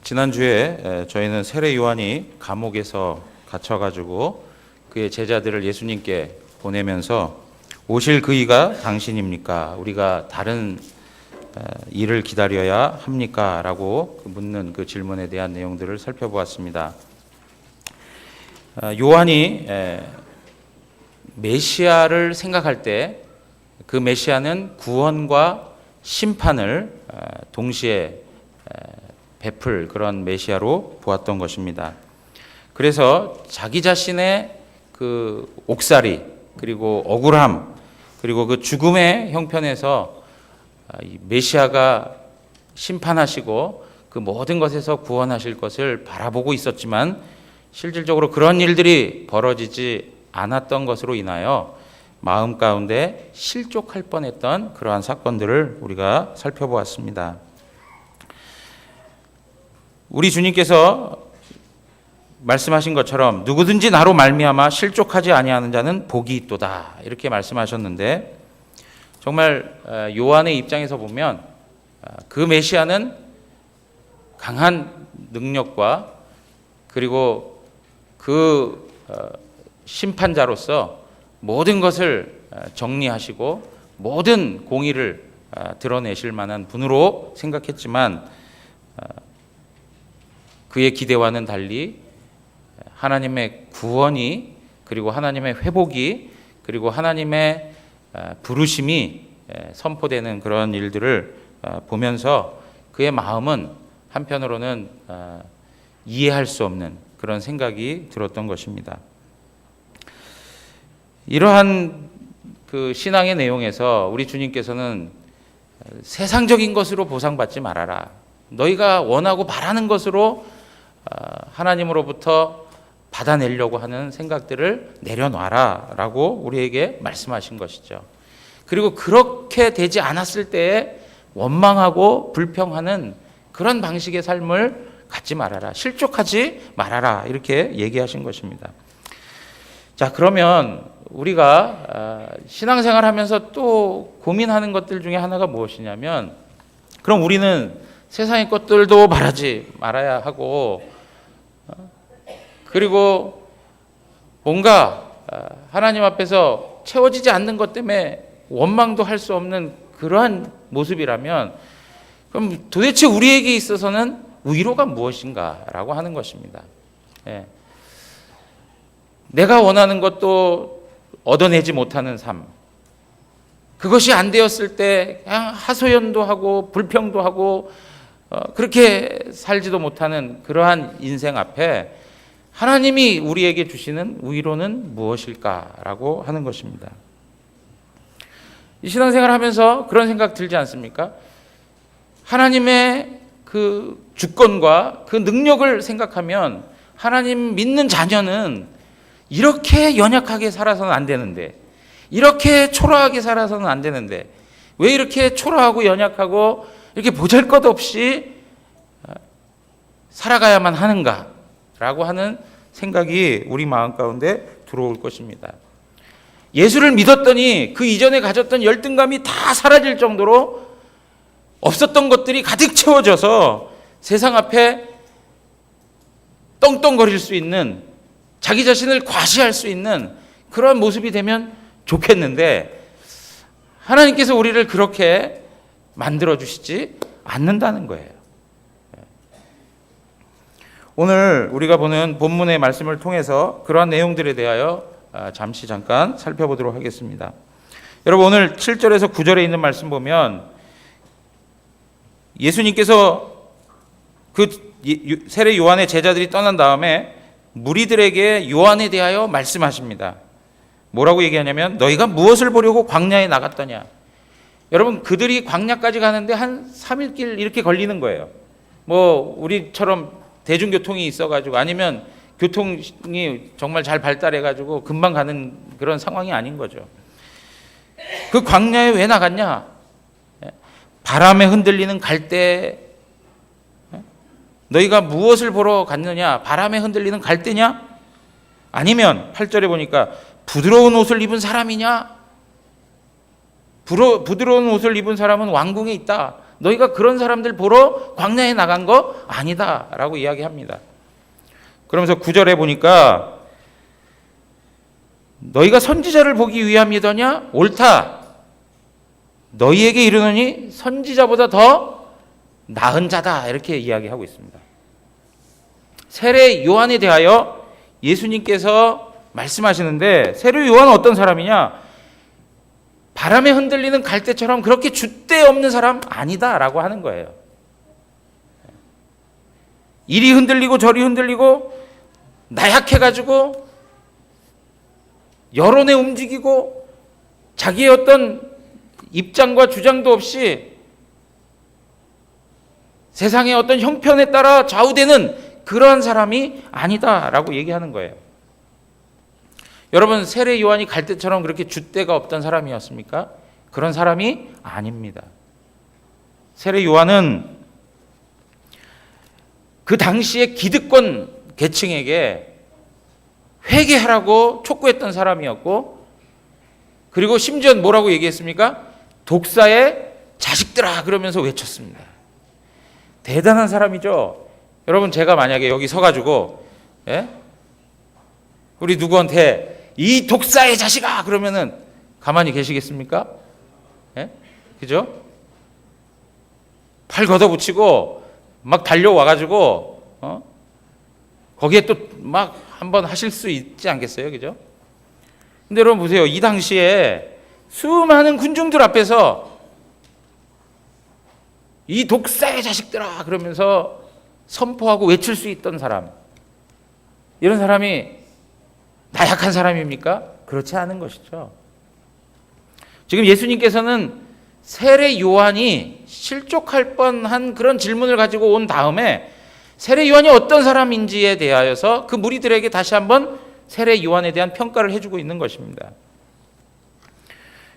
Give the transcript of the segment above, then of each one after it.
지난주에 저희는 세례 요한이 감옥에서 갇혀가지고 그의 제자들을 예수님께 보내면서 오실 그이가 당신입니까? 우리가 다른 일을 기다려야 합니까? 라고 묻는 그 질문에 대한 내용들을 살펴보았습니다. 요한이 메시아를 생각할 때 그 메시아는 구원과 심판을 동시에 베풀 그런 메시아로 보았던 것입니다. 그래서 자기 자신의 그 옥살이 그리고 억울함 그리고 그 죽음의 형편에서 메시아가 심판하시고 그 모든 것에서 구원하실 것을 바라보고 있었지만 실질적으로 그런 일들이 벌어지지 않았던 것으로 인하여 마음 가운데 실족할 뻔했던 그러한 사건들을 우리가 살펴보았습니다. 우리 주님께서 말씀하신 것처럼 누구든지 나로 말미암아 실족하지 아니하는 자는 복이 있도다 이렇게 말씀하셨는데 정말 요한의 입장에서 보면 그 메시아는 강한 능력과 그리고 그 심판자로서 모든 것을 정리하시고 모든 공의를 드러내실 만한 분으로 생각했지만 그의 기대와는 달리 하나님의 구원이 그리고 하나님의 회복이 그리고 하나님의 부르심이 선포되는 그런 일들을 보면서 그의 마음은 한편으로는 이해할 수 없는 그런 생각이 들었던 것입니다. 이러한 그 신앙의 내용에서 우리 주님께서는 세상적인 것으로 보상받지 말아라. 너희가 원하고 바라는 것으로 하나님으로부터 받아내려고 하는 생각들을 내려놔라 라고 우리에게 말씀하신 것이죠. 그리고 그렇게 되지 않았을 때에 원망하고 불평하는 그런 방식의 삶을 갖지 말아라. 실족하지 말아라. 이렇게 얘기하신 것입니다. 자, 그러면 우리가 신앙생활 하면서 또 고민하는 것들 중에 하나가 무엇이냐면 그럼 우리는 세상의 것들도 바라지 말아야 하고 그리고 뭔가 하나님 앞에서 채워지지 않는 것 때문에 원망도 할 수 없는 그러한 모습이라면 그럼 도대체 우리에게 있어서는 위로가 무엇인가라고 하는 것입니다. 예. 내가 원하는 것도 얻어내지 못하는 삶, 그것이 안 되었을 때 그냥 하소연도 하고 불평도 하고 그렇게 살지도 못하는 그러한 인생 앞에 하나님이 우리에게 주시는 위로는 무엇일까라고 하는 것입니다. 이 신앙생활 하면서 그런 생각 들지 않습니까? 하나님의 그 주권과 그 능력을 생각하면 하나님 믿는 자녀는 이렇게 연약하게 살아서는 안 되는데 이렇게 초라하게 살아서는 안 되는데 왜 이렇게 초라하고 연약하고 이렇게 보잘것없이 살아가야만 하는가라고 하는 생각이 우리 마음 가운데 들어올 것입니다. 예수를 믿었더니 그 이전에 가졌던 열등감이 다 사라질 정도로 없었던 것들이 가득 채워져서 세상 앞에 떵떵거릴 수 있는 자기 자신을 과시할 수 있는 그런 모습이 되면 좋겠는데 하나님께서 우리를 그렇게 만들어 주시지 않는다는 거예요. 오늘 우리가 보는 본문의 말씀을 통해서 그러한 내용들에 대하여 잠깐 살펴보도록 하겠습니다. 여러분 오늘 7절에서 9절에 있는 말씀 보면 예수님께서 그 세례 요한의 제자들이 떠난 다음에 무리들에게 요한에 대하여 말씀하십니다. 뭐라고 얘기하냐면 너희가 무엇을 보려고 광야에 나갔더냐. 여러분 그들이 광야까지 가는데 한 3일길 이렇게 걸리는 거예요. 뭐 우리처럼 대중교통이 있어가지고 아니면 교통이 정말 잘 발달해가지고 금방 가는 그런 상황이 아닌 거죠. 그 광야에 왜 나갔냐? 바람에 흔들리는 갈대. 너희가 무엇을 보러 갔느냐? 바람에 흔들리는 갈대냐? 아니면 8절에 보니까 부드러운 옷을 입은 사람이냐? 부드러운 옷을 입은 사람은 왕궁에 있다. 너희가 그런 사람들 보러 광야에 나간 거 아니다라고 이야기합니다. 그러면서 9절에 보니까 너희가 선지자를 보기 위함이더냐? 옳다. 너희에게 이르노니 선지자보다 더 나은 자다. 이렇게 이야기하고 있습니다. 세례 요한에 대하여 예수님께서 말씀하시는데, 세례 요한은 어떤 사람이냐? 바람에 흔들리는 갈대처럼 그렇게 줏대 없는 사람 아니다라고 하는 거예요. 이리 흔들리고 저리 흔들리고 나약해가지고 여론에 움직이고 자기의 어떤 입장과 주장도 없이 세상의 어떤 형편에 따라 좌우되는 그러한 사람이 아니다라고 얘기하는 거예요. 여러분, 세례 요한이 갈대처럼 그렇게 줏대가 없던 사람이었습니까? 그런 사람이 아닙니다. 세례 요한은 그 당시의 기득권 계층에게 회개하라고 촉구했던 사람이었고, 그리고 심지어 뭐라고 얘기했습니까? 독사의 자식들아 그러면서 외쳤습니다. 대단한 사람이죠. 여러분, 제가 만약에 여기 서가지고 우리 누구한테 이 독사의 자식아 그러면은 가만히 계시겠습니까? 그죠? 팔 걷어붙이고 막 달려와가지고 거기에 또 막 한번 하실 수 있지 않겠어요? 그죠? 근데 여러분 보세요. 이 당시에 수많은 군중들 앞에서 이 독사의 자식들아 그러면서 선포하고 외칠 수 있던 사람, 이런 사람이 나약한 사람입니까? 그렇지 않은 것이죠. 지금 예수님께서는 세례 요한이 실족할 뻔한 그런 질문을 가지고 온 다음에 세례 요한이 어떤 사람인지에 대하여서 그 무리들에게 다시 한번 세례 요한에 대한 평가를 해주고 있는 것입니다.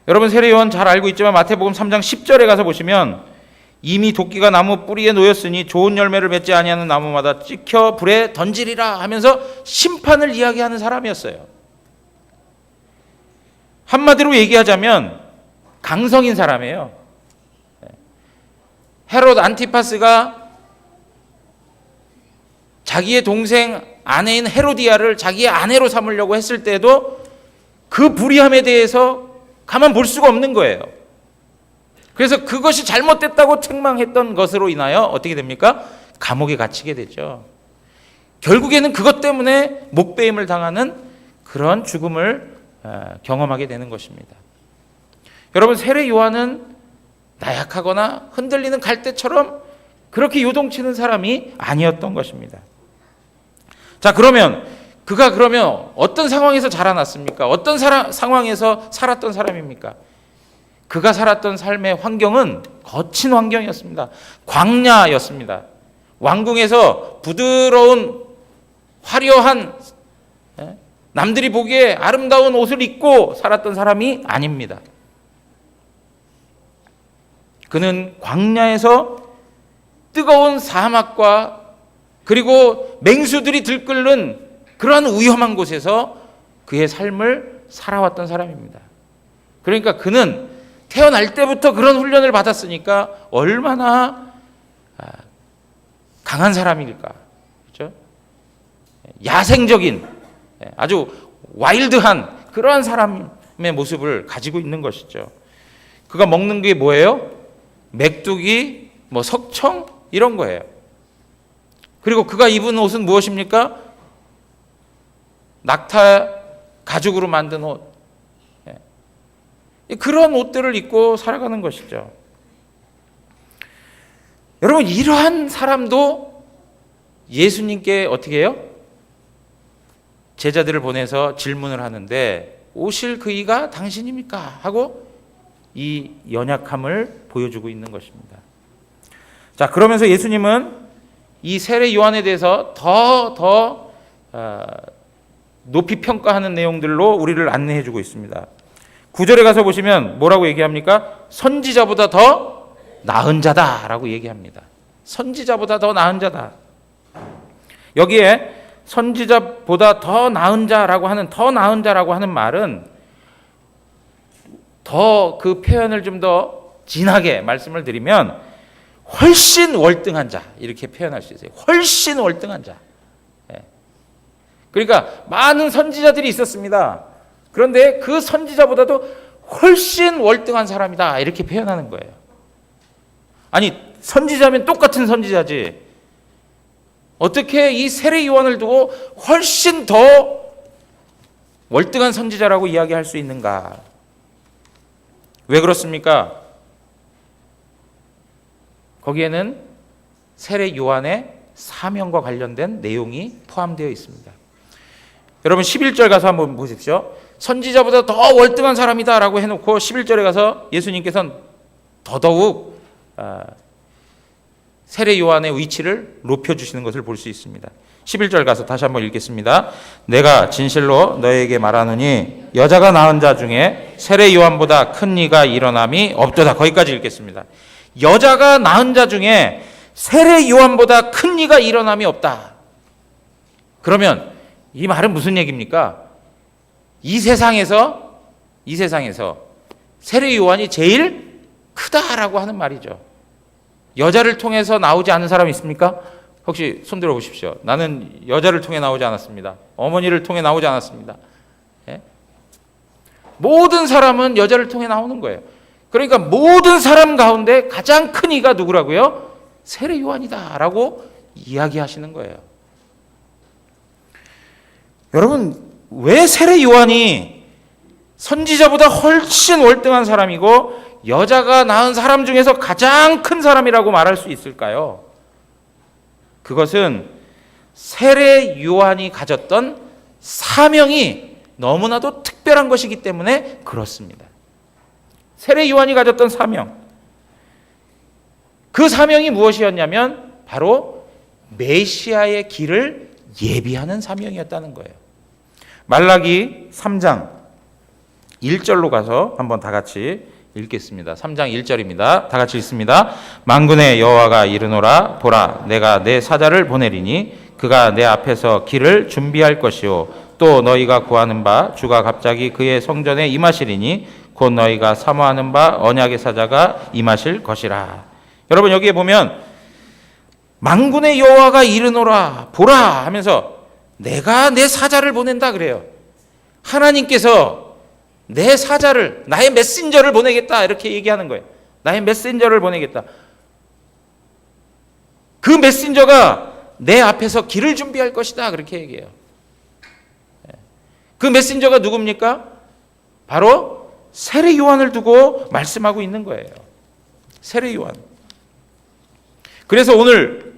여러분, 세례 요한 잘 알고 있지만 마태복음 3장 10절에 가서 보시면 이미 도끼가 나무 뿌리에 놓였으니 좋은 열매를 맺지 아니하는 나무마다 찍혀 불에 던지리라 하면서 심판을 이야기하는 사람이었어요. 한마디로 얘기하자면 강성인 사람이에요. 헤롯 안티파스가 자기의 동생 아내인 헤로디아를 자기의 아내로 삼으려고 했을 때도 그 불의함에 대해서 가만 볼 수가 없는 거예요. 그래서 그것이 잘못됐다고 책망했던 것으로 인하여 어떻게 됩니까? 감옥에 갇히게 되죠. 결국에는 그것 때문에 목배임을 당하는 그런 죽음을 경험하게 되는 것입니다. 여러분, 세례 요한은 나약하거나 흔들리는 갈대처럼 그렇게 요동치는 사람이 아니었던 것입니다. 자, 그러면 그가 어떤 상황에서 자라났습니까? 어떤 상황에서 살았던 사람입니까? 그가 살았던 삶의 환경은 거친 환경이었습니다. 광야였습니다. 왕궁에서 부드러운 화려한 남들이 보기에 아름다운 옷을 입고 살았던 사람이 아닙니다. 그는 광야에서 뜨거운 사막과 그리고 맹수들이 들끓는 그러한 위험한 곳에서 그의 삶을 살아왔던 사람입니다. 그러니까 그는 태어날 때부터 그런 훈련을 받았으니까 얼마나 강한 사람일까. 그렇죠? 야생적인 아주 와일드한 그러한 사람의 모습을 가지고 있는 것이죠. 그가 먹는 게 뭐예요? 메뚜기, 석청 이런 거예요. 그리고 그가 입은 옷은 무엇입니까? 낙타 가죽으로 만든 옷. 그런 옷들을 입고 살아가는 것이죠. 여러분, 이러한 사람도 예수님께 어떻게 해요? 제자들을 보내서 질문을 하는데 오실 그 이가 당신입니까? 하고 이 연약함을 보여주고 있는 것입니다. 자, 그러면서 예수님은 이 세례 요한에 대해서 더 높이 평가하는 내용들로 우리를 안내해 주고 있습니다. 9절에 가서 보시면 뭐라고 얘기합니까? 선지자보다 더 나은 자다라고 얘기합니다. 선지자보다 더 나은 자다. 여기에 선지자보다 더 나은 자라고 하는 말은 더 그 표현을 좀 더 진하게 말씀을 드리면 훨씬 월등한 자, 이렇게 표현할 수 있어요. 훨씬 월등한 자. 그러니까 많은 선지자들이 있었습니다. 그런데 그 선지자보다도 훨씬 월등한 사람이다, 이렇게 표현하는 거예요. 아니, 선지자면 똑같은 선지자지 어떻게 이 세례 요한을 두고 훨씬 더 월등한 선지자라고 이야기할 수 있는가? 왜 그렇습니까? 거기에는 세례 요한의 사명과 관련된 내용이 포함되어 있습니다. 여러분 11절 가서 한번 보십시오. 선지자보다 더 월등한 사람이다라고 해놓고 11절에 가서 예수님께서는 더더욱 세례 요한의 위치를 높여주시는 것을 볼 수 있습니다. 11절 가서 다시 한번 읽겠습니다. 내가 진실로 너에게 말하노니 여자가 낳은 자 중에 세례 요한보다 큰 이가 일어남이 없도다. 거기까지 읽겠습니다. 여자가 낳은 자 중에 세례 요한보다 큰 이가 일어남이 없다. 그러면 이 말은 무슨 얘기입니까? 이 세상에서 세례 요한이 제일 크다라고 하는 말이죠. 여자를 통해서 나오지 않은 사람 있습니까? 혹시 손 들어 보십시오. 나는 여자를 통해 나오지 않았습니다. 어머니를 통해 나오지 않았습니다. 예? 모든 사람은 여자를 통해 나오는 거예요. 그러니까 모든 사람 가운데 가장 큰 이가 누구라고요? 세례 요한이다라고 이야기하시는 거예요. 여러분, 왜 세례 요한이 선지자보다 훨씬 월등한 사람이고 여자가 낳은 사람 중에서 가장 큰 사람이라고 말할 수 있을까요? 그것은 세례 요한이 가졌던 사명이 너무나도 특별한 것이기 때문에 그렇습니다. 세례 요한이 가졌던 사명, 그 사명이 무엇이었냐면 바로 메시아의 길을 예비하는 사명이었다는 거예요. 말라기 3장 1절로 가서 한번 다 같이 읽겠습니다. 3장 1절입니다. 다 같이 읽습니다. 만군의 여호와가 이르노라, 보라, 내가 내 사자를 보내리니 그가 내 앞에서 길을 준비할 것이요 또 너희가 구하는 바 주가 갑자기 그의 성전에 임하시리니 곧 너희가 사모하는 바 언약의 사자가 임하실 것이라. 여러분, 여기에 보면 만군의 여호와가 이르노라, 보라 하면서 내가 내 사자를 보낸다 그래요. 하나님께서 내 사자를, 나의 메신저를 보내겠다, 이렇게 얘기하는 거예요. 나의 메신저를 보내겠다. 그 메신저가 내 앞에서 길을 준비할 것이다, 그렇게 얘기해요. 그 메신저가 누굽니까? 바로 세례 요한을 두고 말씀하고 있는 거예요. 세례 요한. 그래서 오늘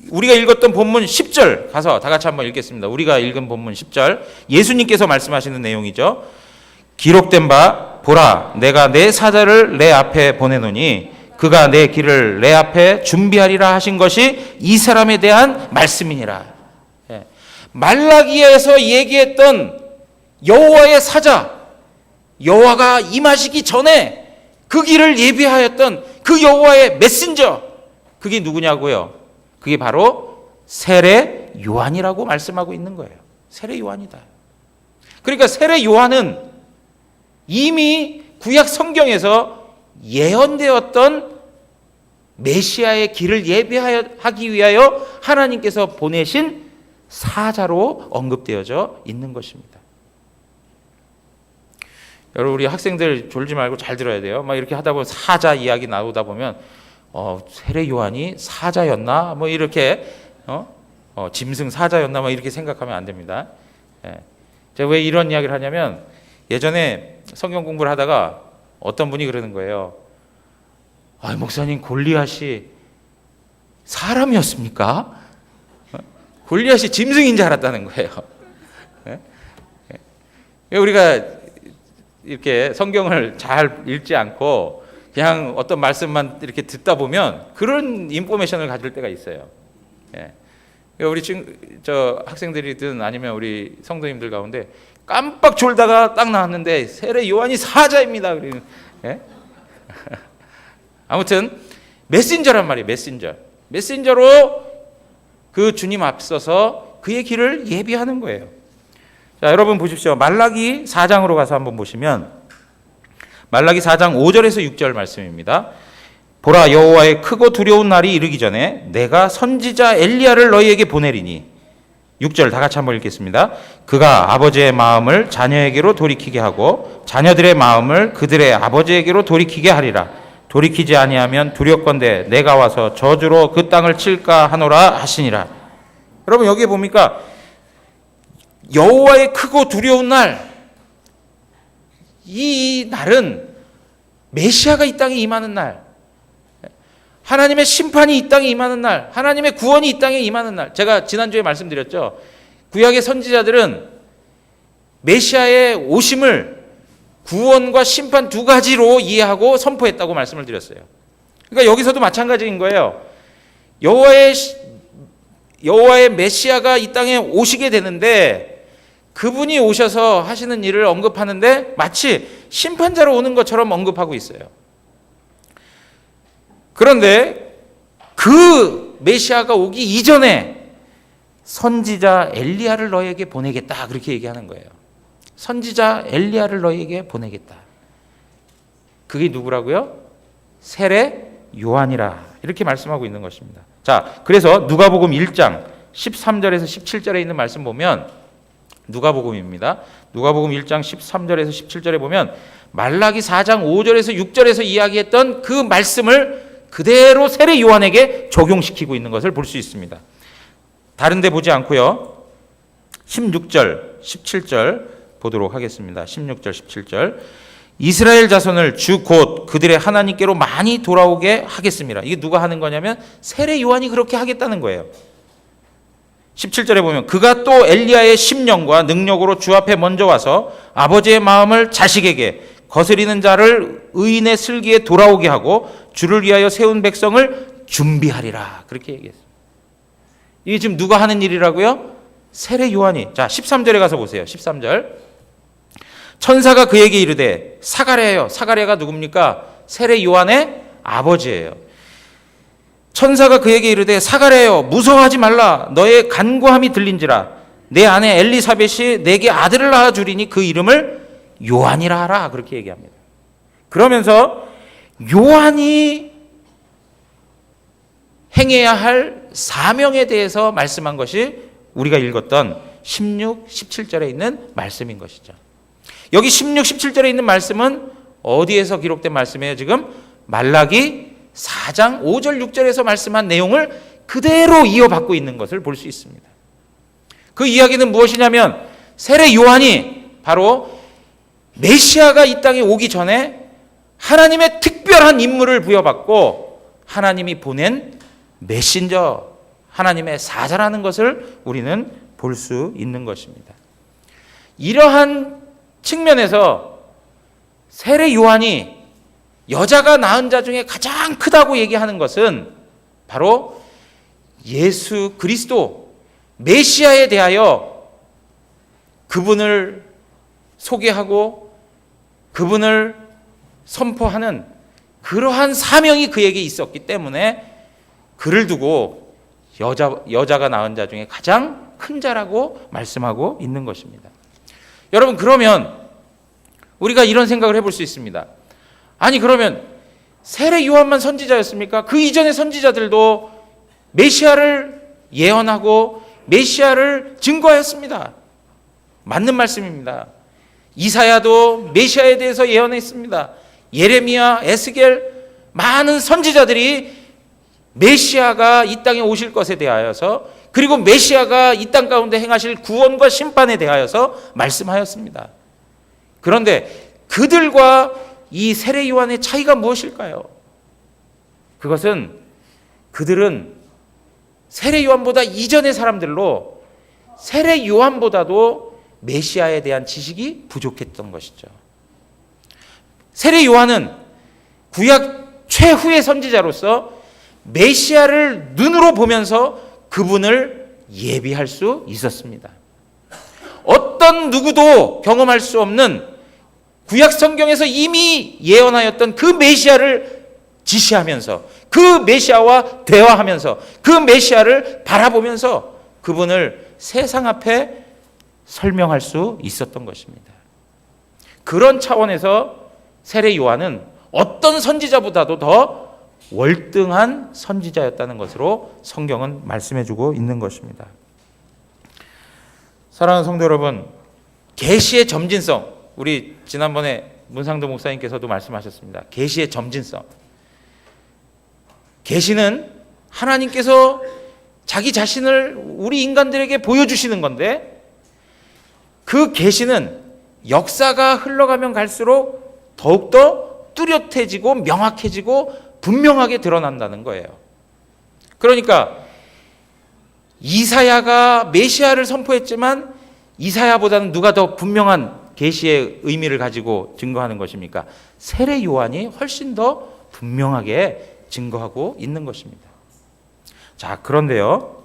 우리가 읽었던 본문 10절 가서 다 같이 한번 읽겠습니다. 우리가 읽은 본문 10절, 예수님께서 말씀하시는 내용이죠. 기록된 바 보라, 내가 내 사자를 내 앞에 보내노니 그가 내 길을 내 앞에 준비하리라 하신 것이 이 사람에 대한 말씀이니라. 말라기에서 얘기했던 여호와의 사자, 여호와가 임하시기 전에 그 길을 예비하였던 그 여호와의 메신저, 그게 누구냐고요? 그게 바로 세례 요한이라고 말씀하고 있는 거예요. 세례 요한이다. 그러니까 세례 요한은 이미 구약 성경에서 예언되었던 메시아의 길을 예비하기 위하여 하나님께서 보내신 사자로 언급되어져 있는 것입니다. 여러분, 우리 학생들 졸지 말고 잘 들어야 돼요. 막 이렇게 하다 보면 사자 이야기 나오다 보면 세례 요한이 사자였나? 뭐 이렇게 짐승 사자였나? 뭐 이렇게 생각하면 안 됩니다. 제가 왜 이런 이야기를 하냐면 예전에 성경 공부를 하다가 어떤 분이 그러는 거예요. 목사님, 골리앗이 사람이었습니까? 골리앗이 짐승인 줄 알았다는 거예요. 우리가 이렇게 성경을 잘 읽지 않고 그냥 어떤 말씀만 이렇게 듣다 보면 그런 인포메이션을 가질 때가 있어요. 우리 저 학생들이든 아니면 우리 성도님들 가운데 깜빡 졸다가 딱 나왔는데 세례 요한이 사자입니다. 아무튼 메신저란 말이에요. 메신저로 그 주님 앞서서 그의 길을 예비하는 거예요. 자, 여러분 보십시오. 말라기 4장으로 가서 한번 보시면 말라기 4장 5절에서 6절 말씀입니다. 보라, 여호와의 크고 두려운 날이 이르기 전에 내가 선지자 엘리야를 너희에게 보내리니. 6절 다 같이 한번 읽겠습니다. 그가 아버지의 마음을 자녀에게로 돌이키게 하고 자녀들의 마음을 그들의 아버지에게로 돌이키게 하리라. 돌이키지 아니하면 두렵건대 내가 와서 저주로 그 땅을 칠까 하노라 하시니라. 여러분, 여기에 봅니까? 여호와의 크고 두려운 날, 이 날은 메시아가 이 땅에 임하는 날, 하나님의 심판이 이 땅에 임하는 날, 하나님의 구원이 이 땅에 임하는 날. 제가 지난주에 말씀드렸죠. 구약의 선지자들은 메시아의 오심을 구원과 심판 두 가지로 이해하고 선포했다고 말씀을 드렸어요. 그러니까 여기서도 마찬가지인 거예요. 여호와의 메시아가 이 땅에 오시게 되는데 그분이 오셔서 하시는 일을 언급하는데 마치 심판자로 오는 것처럼 언급하고 있어요. 그런데 그 메시아가 오기 이전에 선지자 엘리야를 너에게 보내겠다, 그렇게 얘기하는 거예요. 선지자 엘리야를 너에게 보내겠다. 그게 누구라고요? 세례 요한이라, 이렇게 말씀하고 있는 것입니다. 자, 그래서 누가복음 1장 13절에서 17절에 있는 말씀 보면, 누가복음입니다. 누가복음 1장 13절에서 17절에 보면 말라기 4장 5절에서 6절에서 이야기했던 그 말씀을 그대로 세례 요한에게 적용시키고 있는 것을 볼 수 있습니다. 다른 데 보지 않고요. 16절, 17절 보도록 하겠습니다. 16절, 17절. 이스라엘 자손을 주 곧 그들의 하나님께로 많이 돌아오게 하겠습니다. 이게 누가 하는 거냐면 세례 요한이 그렇게 하겠다는 거예요. 17절에 보면 그가 또 엘리야의 심령과 능력으로 주 앞에 먼저 와서 아버지의 마음을 자식에게, 거스리는 자를 의인의 슬기에 돌아오게 하고 주를 위하여 세운 백성을 준비하리라, 그렇게 얘기했어요. 이게 지금 누가 하는 일이라고요? 세례 요한이. 자, 13절에 가서 보세요. 13절. 천사가 그에게 이르되 사가랴여. 사가랴가 누굽니까? 세례 요한의 아버지예요. 천사가 그에게 이르되 사가랴여, 무서워하지 말라. 너의 간구함이 들린지라. 내 아내 엘리사벳이 내게 아들을 낳아주리니 그 이름을 요한이라 하라, 그렇게 얘기합니다. 그러면서 요한이 행해야 할 사명에 대해서 말씀한 것이 우리가 읽었던 16, 17절에 있는 말씀인 것이죠. 여기 16, 17절에 있는 말씀은 어디에서 기록된 말씀이에요? 지금 말라기 4장 5절, 6절에서 말씀한 내용을 그대로 이어받고 있는 것을 볼 수 있습니다. 그 이야기는 무엇이냐면 세례 요한이 바로 메시아가 이 땅에 오기 전에 하나님의 특별한 임무를 부여받고 하나님이 보낸 메신저, 하나님의 사자라는 것을 우리는 볼 수 있는 것입니다. 이러한 측면에서 세례 요한이 여자가 낳은 자 중에 가장 크다고 얘기하는 것은 바로 예수 그리스도 메시아에 대하여 그분을 소개하고 그분을 선포하는 그러한 사명이 그에게 있었기 때문에 그를 두고 여자가 낳은 자 중에 가장 큰 자라고 말씀하고 있는 것입니다. 여러분, 그러면 우리가 이런 생각을 해볼 수 있습니다. 아니, 그러면 세례 요한만 선지자였습니까? 그 이전의 선지자들도 메시아를 예언하고 메시아를 증거하였습니다. 맞는 말씀입니다. 이사야도 메시아에 대해서 예언했습니다. 예레미야, 에스겔, 많은 선지자들이 메시아가 이 땅에 오실 것에 대하여서, 그리고 메시아가 이 땅 가운데 행하실 구원과 심판에 대하여서 말씀하였습니다. 그런데 그들과 이 세례 요한의 차이가 무엇일까요? 그것은 그들은 세례 요한보다 이전의 사람들로 세례 요한보다도 메시아에 대한 지식이 부족했던 것이죠. 세례 요한은 구약 최후의 선지자로서 메시아를 눈으로 보면서 그분을 예비할 수 있었습니다. 어떤 누구도 경험할 수 없는 구약 성경에서 이미 예언하였던 그 메시아를 지시하면서 그 메시아와 대화하면서 그 메시아를 바라보면서 그분을 세상 앞에 설명할 수 있었던 것입니다. 그런 차원에서 세례 요한은 어떤 선지자보다도 더 월등한 선지자였다는 것으로 성경은 말씀해주고 있는 것입니다. 사랑하는 성도 여러분, 계시의 점진성, 우리 지난번에 문상도 목사님께서도 말씀하셨습니다. 계시의 점진성. 계시는 하나님께서 자기 자신을 우리 인간들에게 보여주시는 건데, 그 계시는 역사가 흘러가면 갈수록 더욱더 뚜렷해지고 명확해지고 분명하게 드러난다는 거예요. 그러니까 이사야가 메시아를 선포했지만 이사야보다는 누가 더 분명한 계시의 의미를 가지고 증거하는 것입니까? 세례 요한이 훨씬 더 분명하게 증거하고 있는 것입니다. 자, 그런데요,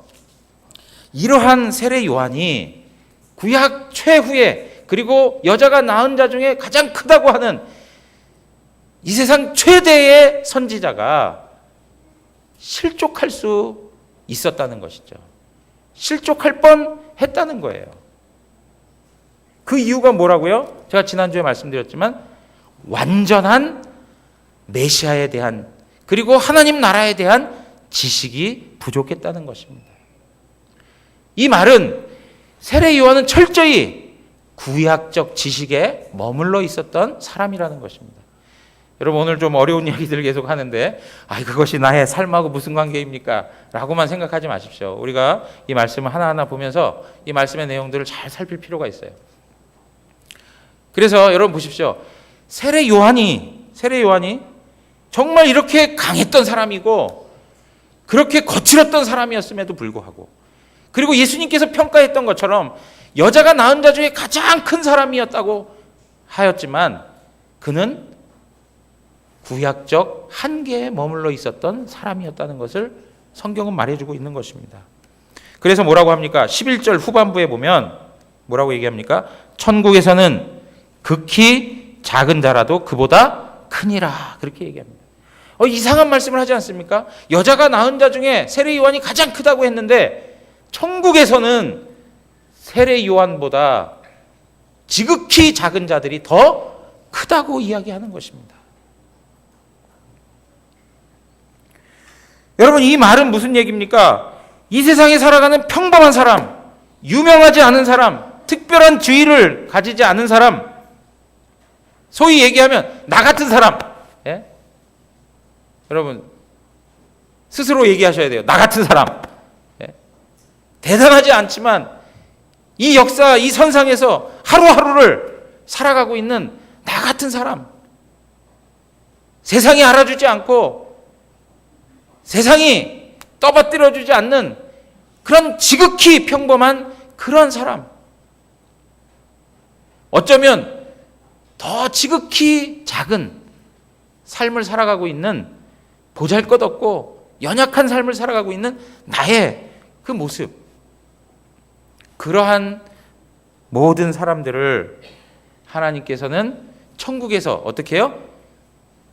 이러한 세례 요한이 구약 최후에, 그리고 여자가 낳은 자 중에 가장 크다고 하는 이 세상 최대의 선지자가 실족할 수 있었다는 것이죠. 실족할 뻔 했다는 거예요. 그 이유가 뭐라고요? 제가 지난주에 말씀드렸지만 완전한 메시아에 대한, 그리고 하나님 나라에 대한 지식이 부족했다는 것입니다. 이 말은 세례 요한은 철저히 구약적 지식에 머물러 있었던 사람이라는 것입니다. 여러분, 오늘 좀 어려운 이야기들을 계속 하는데 그것이 나의 삶하고 무슨 관계입니까? 라고만 생각하지 마십시오. 우리가 이 말씀을 하나하나 보면서 이 말씀의 내용들을 잘 살필 필요가 있어요. 그래서 여러분 보십시오. 세례 요한이 정말 이렇게 강했던 사람이고 그렇게 거칠었던 사람이었음에도 불구하고, 그리고 예수님께서 평가했던 것처럼 여자가 낳은 자 중에 가장 큰 사람이었다고 하였지만 그는 구약적 한계에 머물러 있었던 사람이었다는 것을 성경은 말해주고 있는 것입니다. 그래서 뭐라고 합니까? 11절 후반부에 보면 뭐라고 얘기합니까? 천국에서는 극히 작은 자라도 그보다 크니라, 그렇게 얘기합니다. 이상한 말씀을 하지 않습니까? 여자가 낳은 자 중에 세례 요한이 가장 크다고 했는데 천국에서는 세례 요한보다 지극히 작은 자들이 더 크다고 이야기하는 것입니다. 여러분, 이 말은 무슨 얘기입니까? 이 세상에 살아가는 평범한 사람, 유명하지 않은 사람, 특별한 지위를 가지지 않은 사람, 소위 얘기하면 나 같은 사람, 예? 여러분 스스로 얘기하셔야 돼요. 나 같은 사람. 예? 대단하지 않지만 이 역사, 이 선상에서 하루하루를 살아가고 있는 나 같은 사람, 세상이 알아주지 않고 세상이 떠받들어주지 않는 그런 지극히 평범한 그런 사람, 어쩌면 더 지극히 작은 삶을 살아가고 있는, 보잘것없고 연약한 삶을 살아가고 있는 나의 그 모습, 그러한 모든 사람들을 하나님께서는 천국에서 어떻게 해요?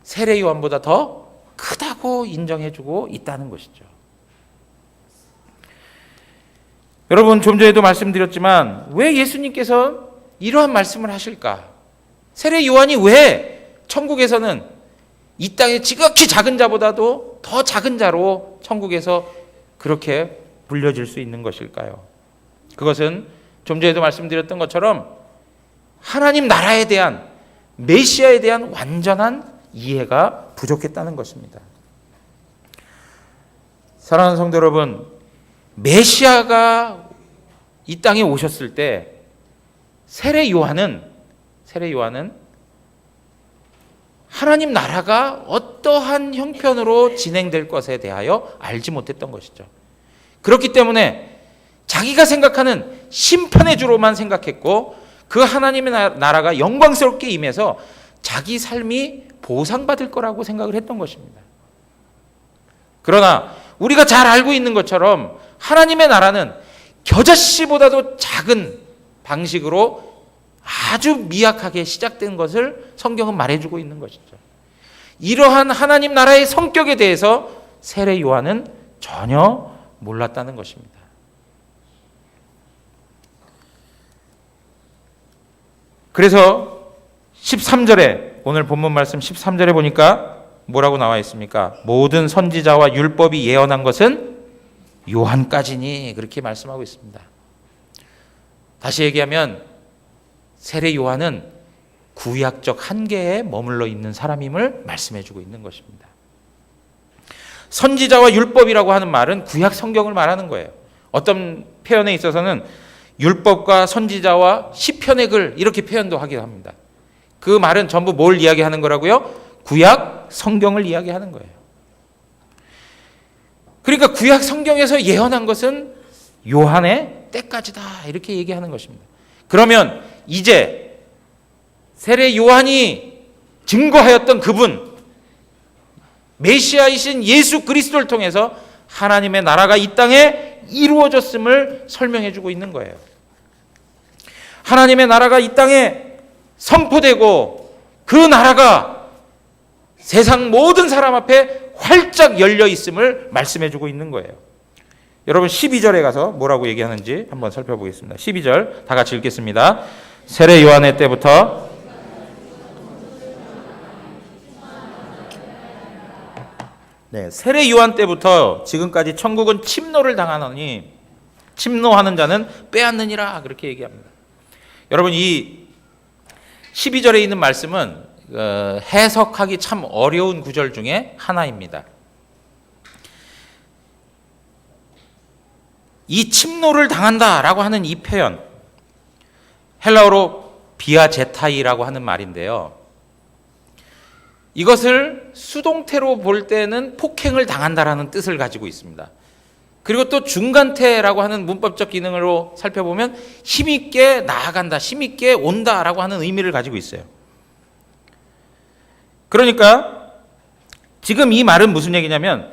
세례 요한보다 더 크다고 인정해주고 있다는 것이죠. 여러분, 좀 전에도 말씀드렸지만 왜 예수님께서 이러한 말씀을 하실까? 세례 요한이 왜 천국에서는 이 땅의 지극히 작은 자보다도 더 작은 자로 천국에서 그렇게 불려질 수 있는 것일까요? 그것은 좀 전에도 말씀드렸던 것처럼 하나님 나라에 대한, 메시아에 대한 완전한 이해가 부족했다는 것입니다. 사랑하는 성도 여러분, 메시아가 이 땅에 오셨을 때 세례 요한은 하나님 나라가 어떠한 형편으로 진행될 것에 대하여 알지 못했던 것이죠. 그렇기 때문에 자기가 생각하는 심판의 주로만 생각했고, 그 하나님의 나라가 영광스럽게 임해서 자기 삶이 보상받을 거라고 생각을 했던 것입니다. 그러나 우리가 잘 알고 있는 것처럼 하나님의 나라는 겨자씨보다도 작은 방식으로 아주 미약하게 시작된 것을 성경은 말해주고 있는 것이죠. 이러한 하나님 나라의 성격에 대해서 세례 요한은 전혀 몰랐다는 것입니다. 그래서 13절에, 오늘 본문 말씀 13절에 보니까 뭐라고 나와 있습니까? 모든 선지자와 율법이 예언한 것은 요한까지니, 그렇게 말씀하고 있습니다. 다시 얘기하면 세례 요한은 구약적 한계에 머물러 있는 사람임을 말씀해주고 있는 것입니다. 선지자와 율법이라고 하는 말은 구약 성경을 말하는 거예요. 어떤 표현에 있어서는 율법과 선지자와 시편의 글, 이렇게 표현도 하기도 합니다. 그 말은 전부 뭘 이야기하는 거라고요? 구약 성경을 이야기하는 거예요. 그러니까 구약 성경에서 예언한 것은 요한의 때까지다, 이렇게 얘기하는 것입니다. 그러면 이제 세례 요한이 증거하였던 그분, 메시아이신 예수 그리스도를 통해서 하나님의 나라가 이 땅에 이루어졌음을 설명해 주고 있는 거예요. 하나님의 나라가 이 땅에 선포되고 그 나라가 세상 모든 사람 앞에 활짝 열려 있음을 말씀해 주고 있는 거예요. 여러분 12절에 가서 뭐라고 얘기하는지 한번 살펴보겠습니다. 12절 다 같이 읽겠습니다. 세례 요한의 때부터 세례 요한 때부터 지금까지 천국은 침노를 당하노니 침노하는 자는 빼앗느니라, 그렇게 얘기합니다. 여러분 이 12절에 있는 말씀은 해석하기 참 어려운 구절 중에 하나입니다. 이 침노를 당한다라고 하는 이 표현, 헬라어로 비아제타이라고 하는 말인데요. 이것을 수동태로 볼 때는 폭행을 당한다라는 뜻을 가지고 있습니다. 그리고 또 중간태라고 하는 문법적 기능으로 살펴보면 힘있게 나아간다, 힘있게 온다라고 하는 의미를 가지고 있어요. 그러니까 지금 이 말은 무슨 얘기냐면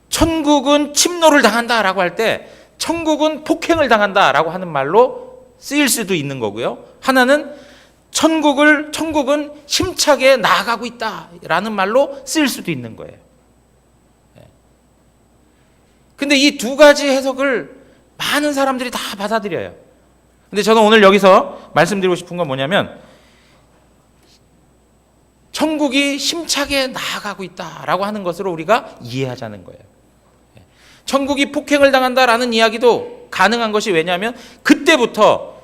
천국은 침노를 당한다라고 할 때 천국은 폭행을 당한다라고 하는 말로 쓰일 수도 있는 거고요. 하나는 천국은 힘차게 나아가고 있다라는 말로 쓰일 수도 있는 거예요. 근데 이 두 가지 해석을 많은 사람들이 다 받아들여요. 근데 저는 오늘 여기서 말씀드리고 싶은 건 뭐냐면 천국이 힘차게 나아가고 있다라고 하는 것으로 우리가 이해하자는 거예요. 천국이 폭행을 당한다라는 이야기도 가능한 것이 왜냐하면 그때부터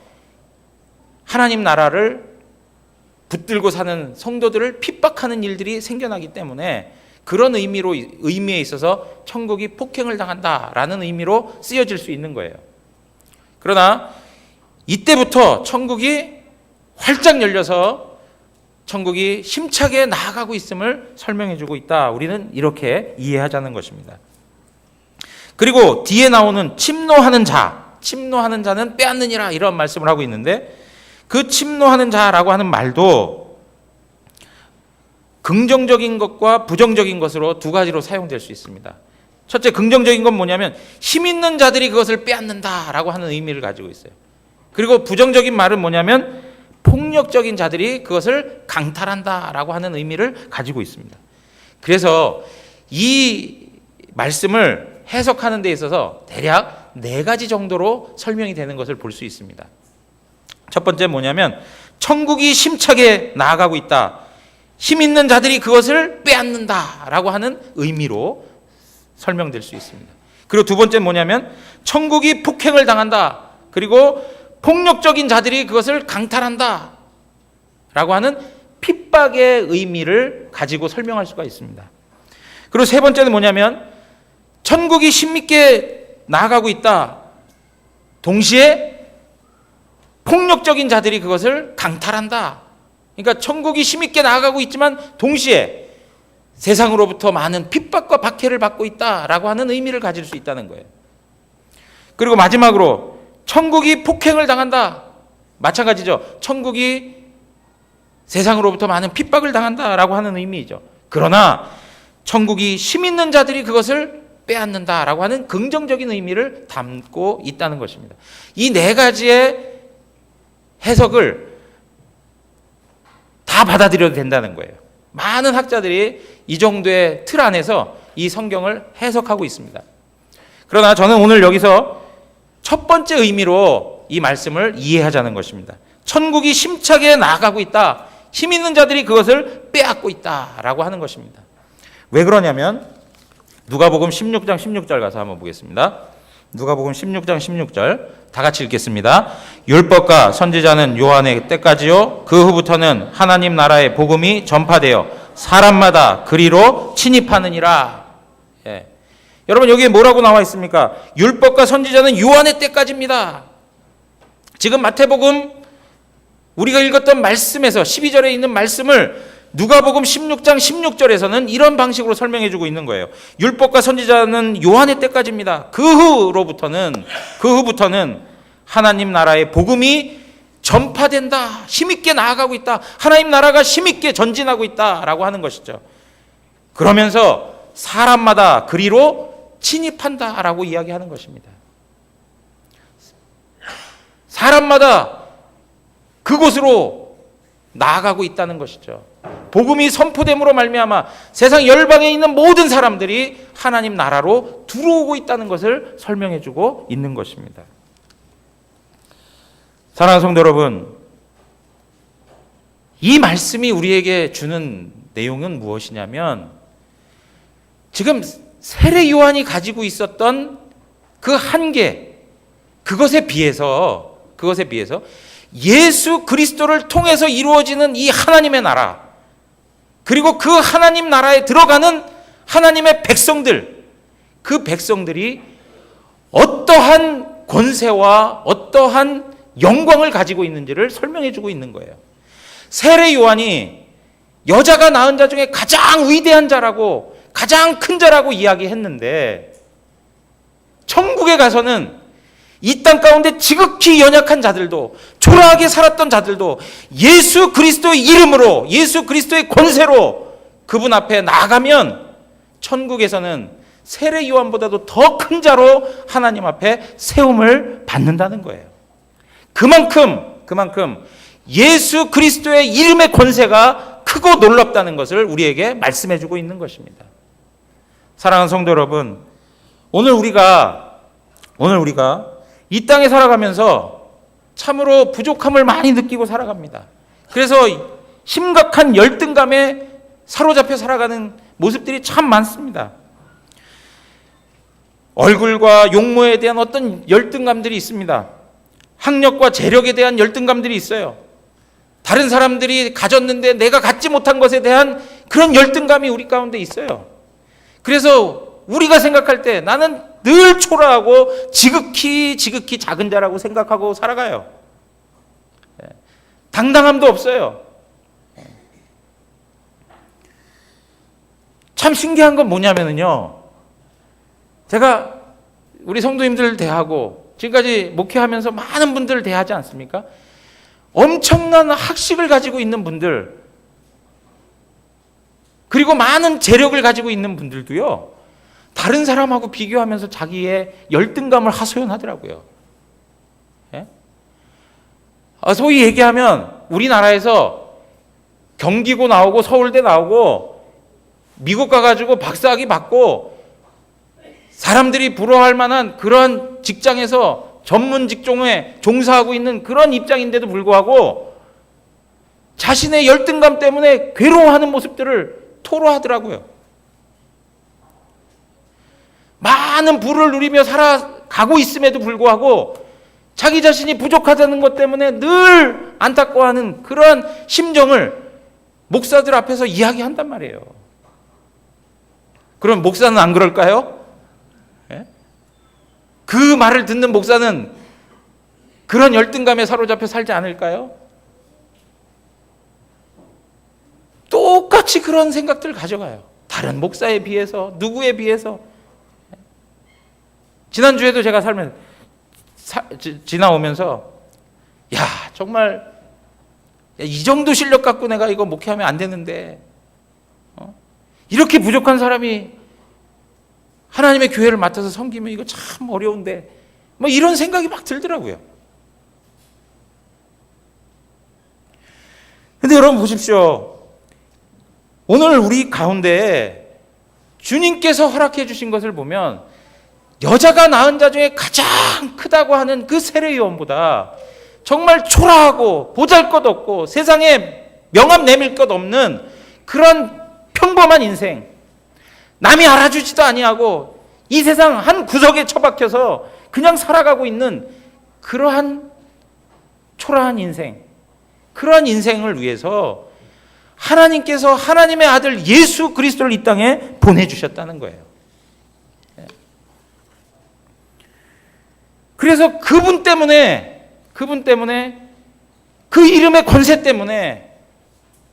하나님 나라를 붙들고 사는 성도들을 핍박하는 일들이 생겨나기 때문에 그런 의미에 있어서 천국이 폭행을 당한다라는 의미로 쓰여질 수 있는 거예요. 그러나 이때부터 천국이 활짝 열려서 천국이 힘차게 나아가고 있음을 설명해 주고 있다. 우리는 이렇게 이해하자는 것입니다. 그리고 뒤에 나오는 침노하는 자는 빼앗느니라, 이런 말씀을 하고 있는데 그 침노하는 자라고 하는 말도 긍정적인 것과 부정적인 것으로 두 가지로 사용될 수 있습니다. 첫째, 긍정적인 건 뭐냐면 힘 있는 자들이 그것을 빼앗는다라고 하는 의미를 가지고 있어요. 그리고 부정적인 말은 뭐냐면 폭력적인 자들이 그것을 강탈한다라고 하는 의미를 가지고 있습니다. 그래서 이 말씀을 해석하는 데 있어서 대략 4가지 정도로 설명이 되는 것을 볼 수 있습니다. 첫 번째 뭐냐면 천국이 힘차게 나아가고 있다, 힘 있는 자들이 그것을 빼앗는다라고 하는 의미로 설명될 수 있습니다. 그리고 두 번째는 뭐냐면 천국이 폭행을 당한다, 그리고 폭력적인 자들이 그것을 강탈한다 라고 하는 핍박의 의미를 가지고 설명할 수가 있습니다. 그리고 세 번째는 뭐냐면 천국이 힘있게 나아가고 있다, 동시에 폭력적인 자들이 그것을 강탈한다. 그러니까 천국이 힘있게 나아가고 있지만 동시에 세상으로부터 많은 핍박과 박해를 받고 있다라고 하는 의미를 가질 수 있다는 거예요. 그리고 마지막으로 천국이 폭행을 당한다, 마찬가지죠. 천국이 세상으로부터 많은 핍박을 당한다라고 하는 의미이죠. 그러나 천국이 힘 있는 자들이 그것을 빼앗는다라고 하는 긍정적인 의미를 담고 있다는 것입니다. 이 4가지의 해석을 다 받아들여도 된다는 거예요. 많은 학자들이 이 정도의 틀 안에서 이 성경을 해석하고 있습니다. 그러나 저는 오늘 여기서 첫 번째 의미로 이 말씀을 이해하자는 것입니다. 천국이 힘차게 나아가고 있다, 힘 있는 자들이 그것을 빼앗고 있다라고 하는 것입니다. 왜 그러냐면 누가복음 16장 16절 가서 한번 보겠습니다. 누가복음 16장 16절 다 같이 읽겠습니다. 율법과 선지자는 요한의 때까지요, 그 후부터는 하나님 나라의 복음이 전파되어 사람마다 그리로 침입하느니라. 예. 여러분, 여기에 뭐라고 나와 있습니까? 율법과 선지자는 요한의 때까지입니다. 지금 마태복음 우리가 읽었던 말씀에서 12절에 있는 말씀을 누가복음 16장 16절에서는 이런 방식으로 설명해 주고 있는 거예요. 율법과 선지자는 요한의 때까지입니다. 그 후부터는 하나님 나라의 복음이 전파된다. 힘있게 나아가고 있다. 하나님 나라가 힘있게 전진하고 있다라고 하는 것이죠. 그러면서 사람마다 그리로 침입한다라고 이야기하는 것입니다. 사람마다 그곳으로 나아가고 있다는 것이죠. 복음이 선포됨으로 말미암아 세상 열방에 있는 모든 사람들이 하나님 나라로 들어오고 있다는 것을 설명해 주고 있는 것입니다. 사랑하는 성도 여러분, 이 말씀이 우리에게 주는 내용은 무엇이냐면, 지금 세례 요한이 가지고 있었던 그 한계, 그것에 비해서 예수 그리스도를 통해서 이루어지는 이 하나님의 나라, 그리고 그 하나님 나라에 들어가는 하나님의 백성들, 그 백성들이 어떠한 권세와 어떠한 영광을 가지고 있는지를 설명해 주고 있는 거예요. 세례 요한이 여자가 낳은 자 중에 가장 위대한 자라고, 가장 큰 자라고 이야기했는데, 천국에 가서는 이 땅 가운데 지극히 연약한 자들도, 초라하게 살았던 자들도 예수 그리스도의 이름으로, 예수 그리스도의 권세로 그분 앞에 나아가면 천국에서는 세례 요한보다도 더 큰 자로 하나님 앞에 세움을 받는다는 거예요. 그만큼 예수 그리스도의 이름의 권세가 크고 놀랍다는 것을 우리에게 말씀해 주고 있는 것입니다. 사랑하는 성도 여러분, 오늘 우리가 이 땅에 살아가면서 참으로 부족함을 많이 느끼고 살아갑니다. 그래서 심각한 열등감에 사로잡혀 살아가는 모습들이 참 많습니다. 얼굴과 용모에 대한 어떤 열등감들이 있습니다. 학력과 재력에 대한 열등감들이 있어요. 다른 사람들이 가졌는데 내가 갖지 못한 것에 대한 그런 열등감이 우리 가운데 있어요. 그래서 우리가 생각할 때 나는 늘 초라하고 지극히 작은 자라고 생각하고 살아가요. 당당함도 없어요. 참 신기한 건 뭐냐면요, 제가 우리 성도님들 대하고 지금까지 목회하면서 많은 분들을 대하지 않습니까? 엄청난 학식을 가지고 있는 분들, 그리고 많은 재력을 가지고 있는 분들도요, 다른 사람하고 비교하면서 자기의 열등감을 하소연하더라고요. 예? 소위 얘기하면 우리나라에서 경기고 나오고 서울대 나오고 미국 가가지고 박사학위 받고 사람들이 부러워할 만한 그런 직장에서 전문 직종에 종사하고 있는 그런 입장인데도 불구하고 자신의 열등감 때문에 괴로워하는 모습들을 토로하더라고요. 많은 부를 누리며 살아가고 있음에도 불구하고 자기 자신이 부족하다는 것 때문에 늘 안타까워하는 그런 심정을 목사들 앞에서 이야기한단 말이에요. 그럼 목사는 안 그럴까요? 예? 그 말을 듣는 목사는 그런 열등감에 사로잡혀 살지 않을까요? 똑같이 그런 생각들을 가져가요. 다른 목사에 비해서, 누구에 비해서. 지난주에도 제가 지나오면서 정말 이 정도 실력 갖고 내가 이거 목회하면 안 되는데, 이렇게 부족한 사람이 하나님의 교회를 맡아서 섬기면 이거 참 어려운데, 뭐 이런 생각이 막 들더라고요. 근데 여러분 보십시오. 오늘 우리 가운데 주님께서 허락해 주신 것을 보면 여자가 낳은 자 중에 가장 크다고 하는 그 세례 요한보다 정말 초라하고 보잘것없고 세상에 명함 내밀 것 없는 그런 평범한 인생, 남이 알아주지도 아니하고 이 세상 한 구석에 처박혀서 그냥 살아가고 있는 그러한 초라한 인생, 그러한 인생을 위해서 하나님께서 하나님의 아들 예수 그리스도를 이 땅에 보내주셨다는 거예요. 그래서 그분 때문에 그 이름의 권세 때문에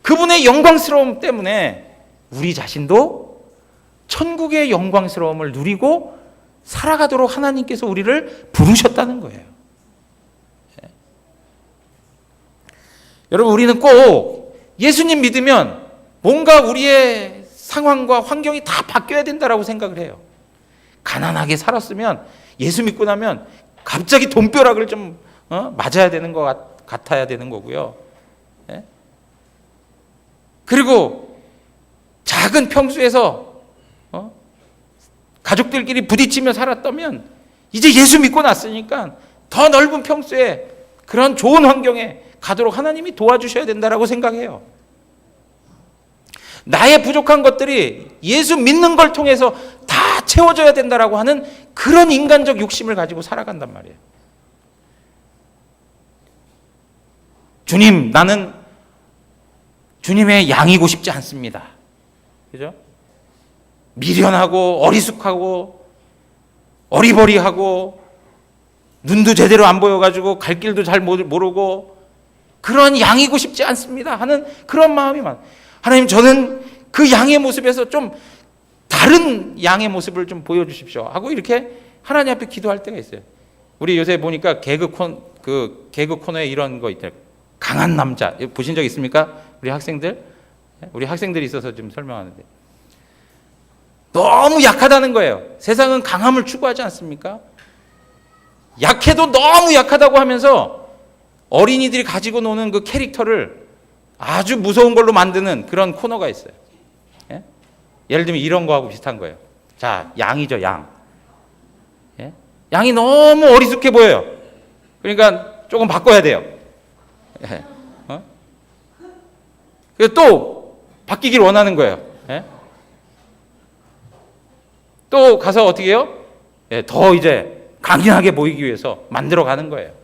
그분의 영광스러움 때문에 우리 자신도 천국의 영광스러움을 누리고 살아가도록 하나님께서 우리를 부르셨다는 거예요. 여러분, 우리는 꼭 예수님 믿으면 뭔가 우리의 상황과 환경이 다 바뀌어야 된다라고 생각을 해요. 가난하게 살았으면 예수 믿고 나면 갑자기 돈벼락을 좀 맞아야 되는 것 같아야 되는 거고요. 그리고 작은 평수에서 가족들끼리 부딪히며 살았다면 이제 예수 믿고 났으니까 더 넓은 평수에 그런 좋은 환경에 가도록 하나님이 도와주셔야 된다라고 생각해요. 나의 부족한 것들이 예수 믿는 걸 통해서 다 채워져야 된다라고 하는 그런 인간적 욕심을 가지고 살아간단 말이에요. 주님, 나는 주님의 양이고 싶지 않습니다. 그죠? 미련하고 어리숙하고 어리버리하고 눈도 제대로 안 보여가지고 갈 길도 잘 모르고 그런 양이고 싶지 않습니다 하는 그런 마음이 많아요. 하나님, 저는 그 양의 모습에서 좀 다른 양의 모습을 좀 보여주십시오 하고 이렇게 하나님 앞에 기도할 때가 있어요. 우리 요새 보니까 개그 코너에 이런 거 있더라고요. 강한 남자 보신 적 있습니까? 우리 학생들이 있어서 좀 설명하는데 너무 약하다는 거예요. 세상은 강함을 추구하지 않습니까? 약해도 너무 약하다고 하면서 어린이들이 가지고 노는 그 캐릭터를 아주 무서운 걸로 만드는 그런 코너가 있어요. 예? 예를 들면 이런 거하고 비슷한 거예요. 자, 양이죠, 양. 예? 양이 너무 어리숙해 보여요. 그러니까 조금 바꿔야 돼요. 예? 그래서 또 바뀌길 원하는 거예요. 예? 또 가서 어떻게 해요? 예, 더 이제 강인하게 보이기 위해서 만들어 가는 거예요.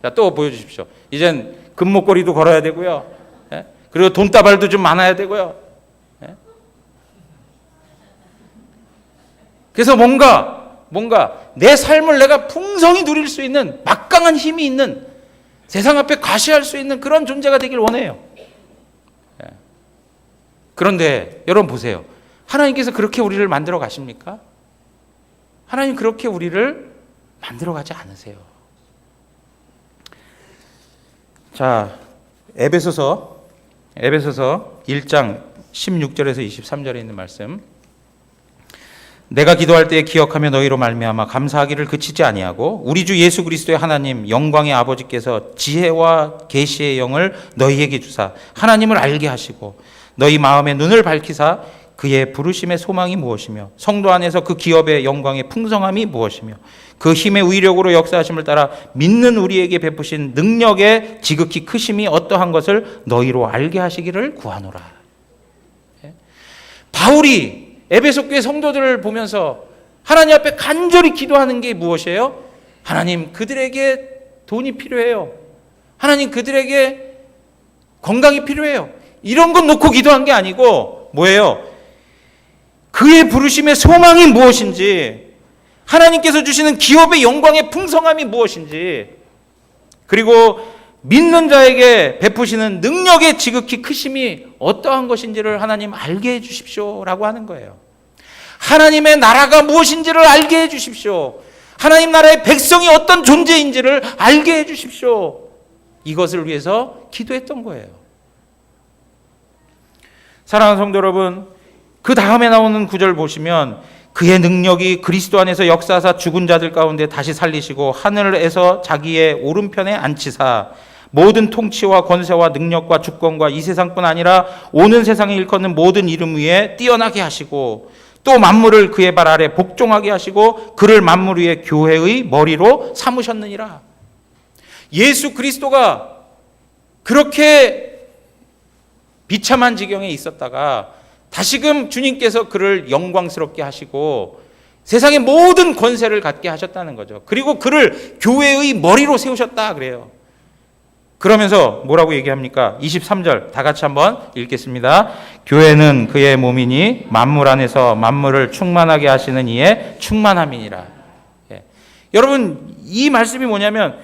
자, 또 보여주십시오. 이젠 금목걸이도 걸어야 되고요. 예? 그리고 돈다발도 좀 많아야 되고요. 예? 그래서 뭔가 내 삶을 내가 풍성히 누릴 수 있는 막강한 힘이 있는 세상 앞에 과시할 수 있는 그런 존재가 되길 원해요. 예. 그런데 여러분 보세요. 하나님께서 그렇게 우리를 만들어 가십니까? 하나님 그렇게 우리를 만들어 가지 않으세요. 자, 에베소서 1장 16절에서 23절에 있는 말씀. 내가 기도할 때에 기억하며 너희로 말미암아 감사하기를 그치지 아니하고 우리 주 예수 그리스도의 하나님 영광의 아버지께서 지혜와 계시의 영을 너희에게 주사 하나님을 알게 하시고 너희 마음의 눈을 밝히사 그의 부르심의 소망이 무엇이며 성도 안에서 그 기업의 영광의 풍성함이 무엇이며 그 힘의 위력으로 역사하심을 따라 믿는 우리에게 베푸신 능력의 지극히 크심이 어떠한 것을 너희로 알게 하시기를 구하노라. 바울이 에베소 교회 성도들을 보면서 하나님 앞에 간절히 기도하는 게 무엇이에요? 하나님, 그들에게 돈이 필요해요. 하나님, 그들에게 건강이 필요해요. 이런 것 놓고 기도한 게 아니고 뭐예요? 그의 부르심의 소망이 무엇인지, 하나님께서 주시는 기업의 영광의 풍성함이 무엇인지, 그리고 믿는 자에게 베푸시는 능력의 지극히 크심이 어떠한 것인지를 하나님 알게 해 주십시오라고 하는 거예요. 하나님의 나라가 무엇인지를 알게 해 주십시오. 하나님 나라의 백성이 어떤 존재인지를 알게 해 주십시오. 이것을 위해서 기도했던 거예요. 사랑하는 성도 여러분, 그 다음에 나오는 구절 보시면 그의 능력이 그리스도 안에서 역사하사 죽은 자들 가운데 다시 살리시고 하늘에서 자기의 오른편에 앉히사 모든 통치와 권세와 능력과 주권과 이 세상뿐 아니라 오는 세상에 일컫는 모든 이름 위에 뛰어나게 하시고 또 만물을 그의 발 아래 복종하게 하시고 그를 만물 위에 교회의 머리로 삼으셨느니라. 예수 그리스도가 그렇게 비참한 지경에 있었다가 다시금 주님께서 그를 영광스럽게 하시고 세상의 모든 권세를 갖게 하셨다는 거죠. 그리고 그를 교회의 머리로 세우셨다 그래요. 그러면서 뭐라고 얘기합니까? 23절 다 같이 한번 읽겠습니다. 교회는 그의 몸이니 만물 안에서 만물을 충만하게 하시는 이의 충만함이니라. 예. 여러분, 이 말씀이 뭐냐면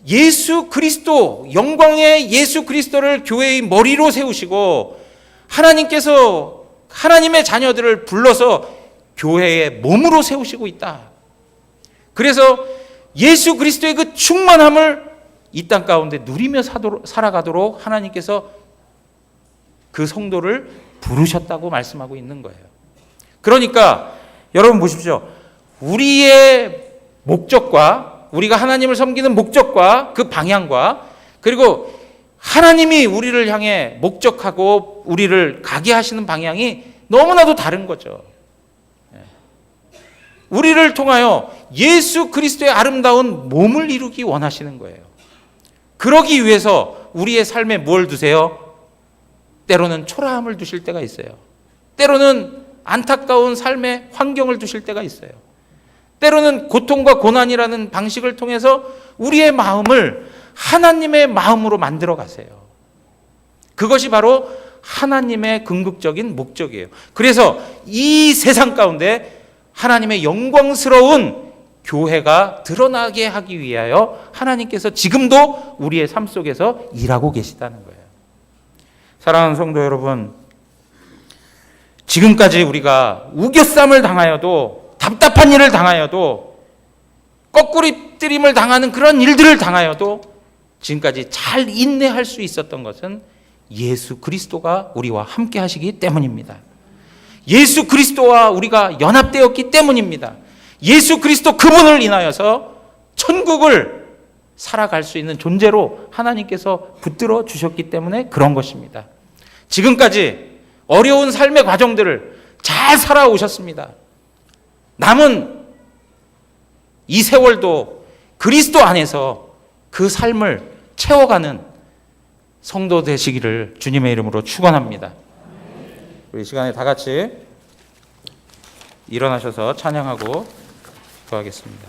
예수 그리스도, 영광의 예수 그리스도를 교회의 머리로 세우시고 하나님께서 하나님의 자녀들을 불러서 교회의 몸으로 세우시고 있다. 그래서 예수 그리스도의 그 충만함을 이 땅 가운데 누리며 살아가도록 하나님께서 그 성도를 부르셨다고 말씀하고 있는 거예요. 그러니까 여러분 보십시오. 우리의 목적과 우리가 하나님을 섬기는 목적과 그 방향과 그리고 하나님이 우리를 향해 목적하고 우리를 가게 하시는 방향이 너무나도 다른 거죠. 우리를 통하여 예수 그리스도의 아름다운 몸을 이루기 원하시는 거예요. 그러기 위해서 우리의 삶에 뭘 두세요? 때로는 초라함을 두실 때가 있어요. 때로는 안타까운 삶의 환경을 두실 때가 있어요. 때로는 고통과 고난이라는 방식을 통해서 우리의 마음을 하나님의 마음으로 만들어 가세요. 그것이 바로 하나님의 궁극적인 목적이에요. 그래서 이 세상 가운데 하나님의 영광스러운 교회가 드러나게 하기 위하여 하나님께서 지금도 우리의 삶 속에서 일하고 계시다는 거예요. 사랑하는 성도 여러분, 지금까지 우리가 우겨쌈을 당하여도 답답한 일을 당하여도 거꾸리뜨림을 당하는 그런 일들을 당하여도 지금까지 잘 인내할 수 있었던 것은 예수 그리스도가 우리와 함께 하시기 때문입니다. 예수 그리스도와 우리가 연합되었기 때문입니다. 예수 그리스도 그분을 인하여서 천국을 살아갈 수 있는 존재로 하나님께서 붙들어 주셨기 때문에 그런 것입니다. 지금까지 어려운 삶의 과정들을 잘 살아오셨습니다. 남은 이 세월도 그리스도 안에서 그 삶을 채워가는 성도 되시기를 주님의 이름으로 축원합니다. 우리 시간에 다 같이 일어나셔서 찬양하고 기도하겠습니다.